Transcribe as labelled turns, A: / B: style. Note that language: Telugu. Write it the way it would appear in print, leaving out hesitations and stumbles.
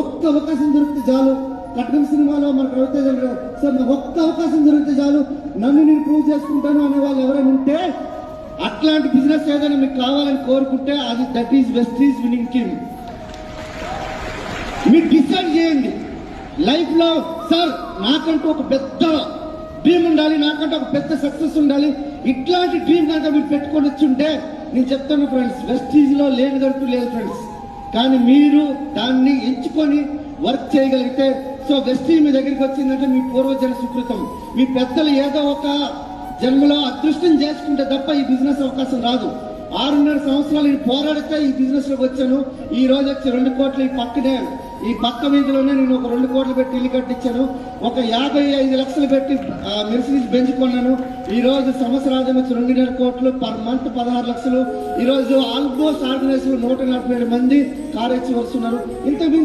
A: ఒక్క అవకాశం దొరికితే చాలు. కట్నం సినిమాలో మనకు రవితేజ సార్ నాకు ఒక్క అవకాశం దొరికితే చాలు, నన్ను నేను ప్రూవ్ చేసుకుంటాను అనే వాళ్ళు ఎవరైనా ఉంటే, అట్లాంటి బిజినెస్ ఏదైనా మీకు కావాలని కోరుకుంటే అది that is Vestige winning team. మీరు డిసైడ్ చేయండి లైఫ్ లో, సార్ నాకంటూ ఒక పెద్ద డ్రీమ్ ఉండాలి, నాకంటూ ఒక పెద్ద సక్సెస్ ఉండాలి, ఇట్లాంటి డ్రీమ్ కనుక మీరు పెట్టుకొని వచ్చుంటే నేను చెప్తాను ఫ్రెండ్స్, వెస్టీజ్ లో లేనిదంటూ లేదు ఫ్రెండ్స్. కానీ మీరు దాన్ని ఎంచుకొని వర్క్ చేయగలిగితే, సో వెస్టీజ్ మీ దగ్గరికి వచ్చిందంటే మీ పూర్వజన సుకృతం, మీ పెద్దలు ఏదో ఒక జన్మలో అదృష్టం చేసుకుంటే తప్ప ఈ బిజినెస్ అవకాశం రాదు. 6.5 సంవత్సరాలు నేను పోరాడితే ఈ బిజినెస్ లోకి వచ్చాను. ఈ రోజు వచ్చి 2 కోట్లు ఈ పక్క వీధిలోనే నేను ఒక 2 కోట్లు పెట్టి ఇల్లు కట్టించాను. ఒక 55 లక్షలు పెట్టి మెర్సిడీస్ బెంచ్ కొన్నాను. ఈ రోజు సంవత్సరాలు వచ్చి 2.5 కోట్లు, పర్ మంత్ 16 లక్షలు. ఈ రోజు ఆల్మోస్ట్ ఆర్గనైజర్లు 147 మంది కార్ ఇచ్చి వస్తున్నారు. ఇంతకు